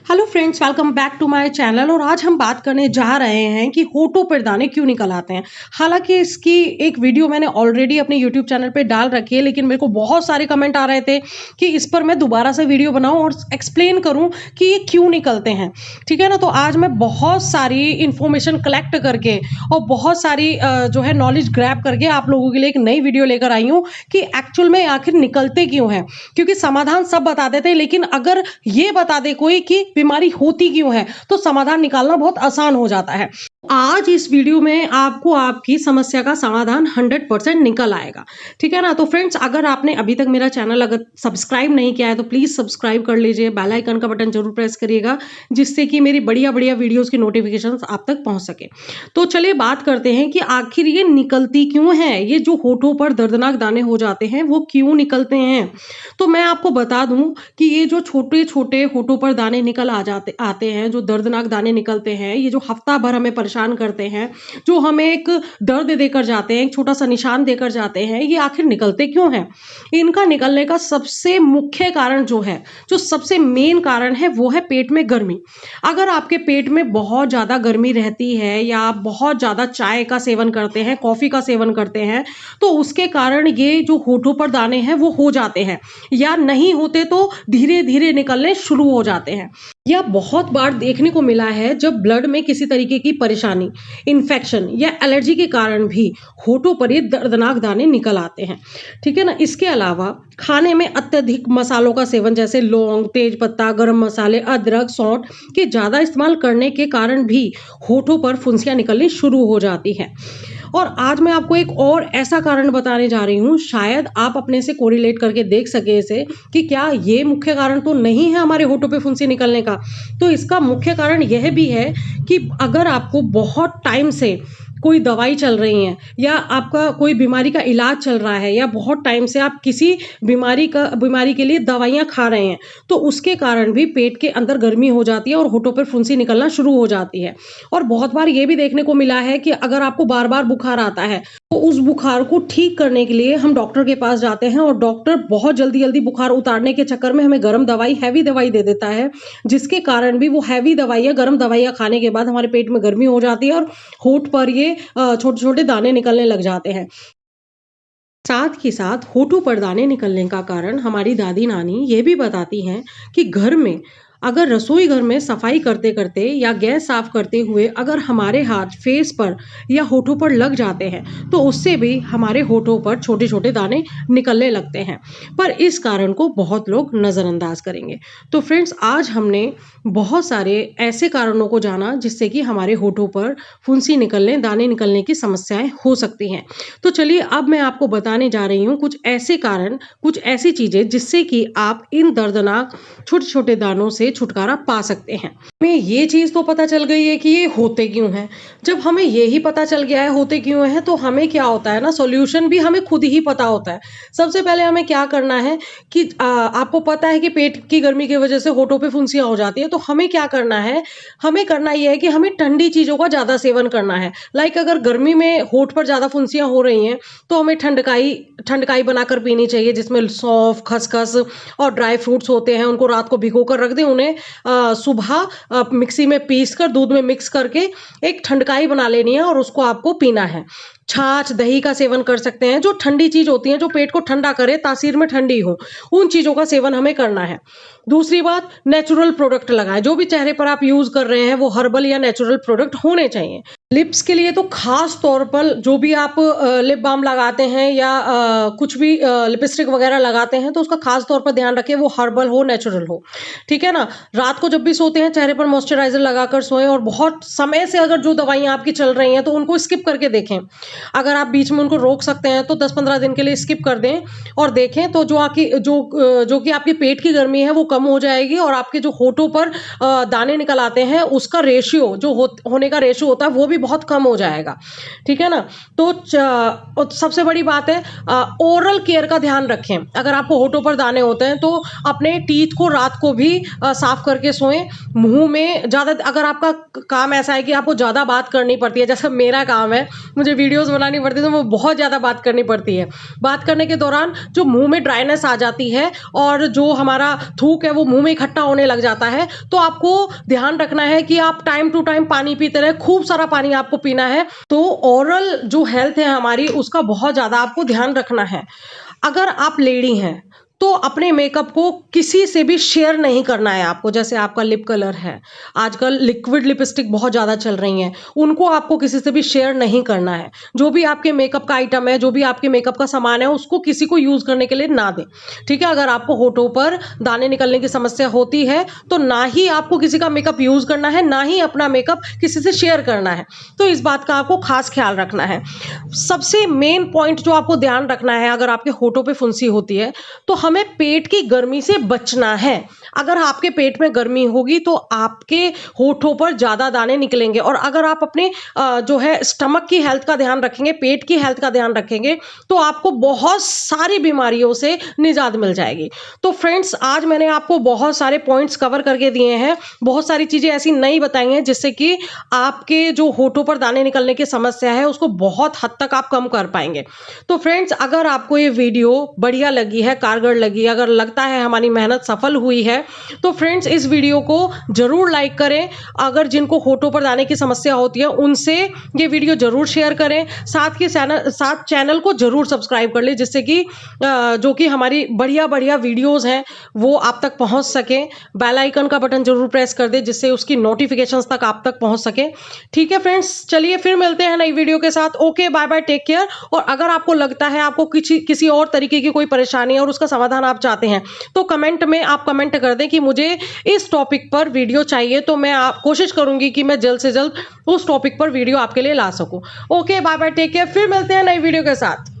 Hello friends, welcome back to my channel. और आज हम बात करने जा रहे हैं कि होठों पर दाने क्यों निकल आते हैं। हालांकि इसकी एक वीडियो मैंने ऑलरेडी अपने यूट्यूब चैनल पे डाल रखी है, लेकिन मेरे को बहुत सारे कमेंट आ रहे थे कि इस पर मैं दोबारा से वीडियो बनाऊं और एक्सप्लेन करूं कि ये क्यों निकलते हैं। ठीक है ना। तो आज मैं बहुत सारी इंफॉर्मेशन कलेक्ट करके और बहुत सारी जो है नॉलेज ग्रैब करके आप लोगों के लिए एक नई वीडियो लेकर आई हूँ कि एक्चुअल में आखिर निकलते क्यों हैं। क्योंकि समाधान सब बता देते हैं, लेकिन अगर ये बता दे कोई कि बीमारी होती क्यों है तो समाधान निकालना बहुत आसान हो जाता है। आज इस वीडियो में आपको आपकी समस्या का समाधान 100% निकल आएगा। ठीक है ना। तो फ्रेंड्स, अगर आपने अभी तक मेरा चैनल अगर सब्सक्राइब नहीं किया है तो प्लीज सब्सक्राइब कर लीजिए, बेल आइकन का बटन जरूर प्रेस करिएगा, जिससे कि मेरी बढ़िया बढ़िया वीडियोस की नोटिफिकेशन आप तक पहुंच सके। तो चलिए बात करते हैं कि आखिर ये निकलती क्यों है। ये जो होठों पर दर्दनाक दाने हो जाते हैं वो क्यों निकलते हैं। तो मैं आपको बता दूं कि ये जो छोटे छोटे होठों पर दाने निकल आते हैं, जो दर्दनाक दाने निकलते हैं, ये जो हफ्ता भर हमें परेशान करते हैं, जो हमें एक दर्द देकर जाते हैं, एक छोटा सा निशान देकर जाते हैं, ये आखिर निकलते क्यों हैं। इनका निकलने का सबसे मुख्य कारण जो है, जो सबसे मेन कारण है, वो है पेट में गर्मी। अगर आपके पेट में बहुत ज्यादा गर्मी रहती है या आप बहुत ज्यादा चाय का सेवन करते हैं, कॉफी का सेवन करते हैं, तो उसके कारण ये जो होठों पर दाने हैं वो हो जाते हैं, या नहीं होते तो धीरे धीरे निकलने शुरू हो जाते हैं। यह बहुत बार देखने को मिला है जब ब्लड में किसी तरीके की परेशानी, इन्फेक्शन या एलर्जी के कारण भी होठों पर ये दर्दनाक दाने निकल आते हैं। ठीक है ना। इसके अलावा खाने में अत्यधिक मसालों का सेवन, जैसे लौंग, तेज पत्ता, गरम मसाले, अदरक, सौंठ के ज्यादा इस्तेमाल करने के कारण भी होठों पर फुंसियां निकलनी शुरू हो जाती है। और आज मैं आपको एक और ऐसा कारण बताने जा रही हूँ, शायद आप अपने से कोरिलेट करके देख सके इसे कि क्या ये मुख्य कारण तो नहीं है हमारे होठों पे फुंसी निकलने का। तो इसका मुख्य कारण यह भी है कि अगर आपको बहुत टाइम से कोई दवाई चल रही है, या आपका कोई बीमारी का इलाज चल रहा है, या बहुत टाइम से आप किसी बीमारी के लिए दवाइयां खा रहे हैं, तो उसके कारण भी पेट के अंदर गर्मी हो जाती है और होठों पर फुंसी निकलना शुरू हो जाती है। और बहुत बार ये भी देखने को मिला है कि अगर आपको बार बार बुखार आता है तो उस बुखार को ठीक करने के लिए हम डॉक्टर के पास जाते हैं, और डॉक्टर बहुत जल्दी जल्दी बुखार उतारने के चक्कर में हमें गर्म दवाई, हैवी दवाई दे देता है, जिसके कारण भी वो हैवी दवाइयाँ, गर्म दवाइयाँ खाने के बाद हमारे पेट में गर्मी हो जाती है और होठ पर ये छोटे छोटे दाने निकलने लग जाते हैं। साथ ही साथ होठों पर दाने निकलने का कारण हमारी दादी नानी ये भी बताती हैं कि घर में अगर रसोई घर में सफाई करते करते या गैस साफ करते हुए अगर हमारे हाथ फेस पर या होठों पर लग जाते हैं, तो उससे भी हमारे होठों पर छोटे छोटे दाने निकलने लगते हैं। पर इस कारण को बहुत लोग नज़रअंदाज करेंगे। तो फ्रेंड्स, आज हमने बहुत सारे ऐसे कारणों को जाना जिससे कि हमारे होठों पर फुंसी निकलने, दाने निकलने की समस्याएं हो सकती हैं। तो चलिए अब मैं आपको बताने जा रही हूँ कुछ ऐसे कारण, कुछ ऐसी चीजें जिससे कि आप इन दर्दनाक छोटे छोटे दानों से छुटकारा पा सकते हैं। हमें ये चीज तो पता चल गई है कि ये होते क्यों हैं। जब हमें ये ही पता चल गया है होते क्यों हैं, तो हमें क्या होता है ना, सॉल्यूशन भी हमें खुद ही पता होता है। सबसे पहले हमें क्या करना है कि आपको पता है कि पेट की गर्मी की वजह से होठों पे फुंसियां हो जाती है, तो हमें क्या करना है, हमें करना यह है कि हमें ठंडी चीजों का ज्यादा सेवन करना है। लाइक अगर गर्मी में होठ पर ज्यादा फुंसियां हो रही हैं तो हमें ठंडकाई बनाकर पीनी चाहिए, जिसमें सौंफ, खसखस और ड्राई फ्रूट्स होते हैं। उनको रात को भिगो कर रख दें, उन्हें सुबह मिक्सी में पीस कर दूध में मिक्स करके एक ठंडकाई बना लेनी है और उसको आपको पीना है। छाछ, दही का सेवन कर सकते हैं, जो ठंडी चीज होती है, जो पेट को ठंडा करे, तासीर में ठंडी हो, उन चीजों का सेवन हमें करना है। दूसरी बात, नेचुरल प्रोडक्ट लगाएं। जो भी चेहरे पर आप यूज कर रहे हैं वो हर्बल या नेचुरल प्रोडक्ट होने चाहिए। लिप्स के लिए तो खास तौर पर जो भी आप लिप बाम लगाते हैं या कुछ भी लिपस्टिक वगैरह लगाते हैं, तो उसका खास तौर पर ध्यान रखें वो हर्बल हो, नेचुरल हो। ठीक है ना। रात को जब भी सोते हैं चेहरे पर मॉइस्चराइजर लगाकर सोएं, और बहुत समय से अगर जो दवाइयां आपकी चल रही हैं तो उनको स्किप करके देखें। अगर आप बीच में उनको रोक सकते हैं तो 10-15 दिन के लिए स्किप कर दें और देखें, तो जो कि आपकी पेट की गर्मी है वो कम हो जाएगी, और आपके जो होठों पर दाने निकल आते हैं उसका रेशियो, जो होने का रेशियो होता है, वो भी बहुत कम हो जाएगा। ठीक है ना। तो सबसे बड़ी बात है, ओरल केयर का ध्यान रखें। अगर आपको होठों पर दाने होते हैं तो अपने टीथ को रात को भी साफ करके सोएं। मुंह में ज़्यादा, अगर आपका काम ऐसा है कि आपको ज़्यादा बात करनी पड़ती है, जैसे मेरा काम है, मुझे वीडियोस बनानी पड़ती है, तो वो बहुत ज़्यादा बात करनी पड़ती है। बात करने के दौरान जो मुंह में ड्राइनेस आ जाती है और जो हमारा थूक है वो मुंह में इकट्ठा होने लग जाता है, तो आपको ध्यान रखना है कि आप टाइम टू टाइम पानी पीते रहे, खूब सारा पानी आपको पीना है। तो ओरल जो हेल्थ है हमारी, उसका बहुत ज़्यादा आपको ध्यान रखना है। अगर आप लेडी हैं तो अपने मेकअप को किसी से भी शेयर नहीं करना है आपको। जैसे आपका लिप कलर है, आजकल लिक्विड लिपस्टिक बहुत ज़्यादा चल रही हैं, उनको आपको किसी से भी शेयर नहीं करना है। जो भी आपके मेकअप का आइटम है, जो भी आपके मेकअप का सामान है, उसको किसी को यूज़ करने के लिए ना दें, ठीक है। अगर आपको होठों पर दाने निकलने की समस्या होती है तो ना ही आपको किसी का मेकअप यूज़ करना है, ना ही अपना मेकअप किसी से शेयर करना है। तो इस बात का आपको खास ख्याल रखना है। सबसे मेन पॉइंट जो आपको ध्यान रखना है, अगर आपके होठों पे फुंसी होती है तो हमें पेट की गर्मी से बचना है। अगर आपके पेट में गर्मी होगी तो आपके होठों पर ज़्यादा दाने निकलेंगे। और अगर आप अपने जो है स्टमक की हेल्थ का ध्यान रखेंगे, पेट की हेल्थ का ध्यान रखेंगे, तो आपको बहुत सारी बीमारियों से निजात मिल जाएगी। तो फ्रेंड्स, आज मैंने आपको बहुत सारे पॉइंट्स कवर करके दिए हैं, बहुत सारी चीज़ें ऐसी नई बताई हैं जिससे कि आपके जो होठों पर दाने निकलने की समस्या है उसको बहुत हद तक आप कम कर पाएंगे। तो फ्रेंड्स, अगर आपको ये वीडियो बढ़िया लगी है, कारगर लगी है, अगर लगता है हमारी मेहनत सफल हुई है, तो फ्रेंड्स इस वीडियो को जरूर लाइक करें। अगर जिनको होठों पर दाने की समस्या होती है उनसे ये वीडियो जरूर शेयर करें। साथ चैनल को जरूर सब्सक्राइब कर ले, जिससे कि जो कि हमारी बढ़िया बढ़िया वीडियोस हैं वो आप तक पहुंच सके। बेल आइकन का बटन जरूर प्रेस कर दे, जिससे उसकी नोटिफिकेशंस तक आप तक पहुंच सके। ठीक है फ्रेंड्स, चलिए फिर मिलते हैं नई वीडियो के साथ। Okay, bye bye, take care. और अगर आपको लगता है आपको किसी और तरीके की कोई परेशानी है और उसका समाधान आप चाहते हैं, तो कमेंट में आप कमेंट कर दें कि मुझे इस टॉपिक पर वीडियो चाहिए, तो मैं कोशिश करूंगी कि मैं जल्द से जल्द उस टॉपिक पर वीडियो आपके लिए ला सकूं। Okay, bye bye, take care. फिर मिलते हैं नई वीडियो के साथ।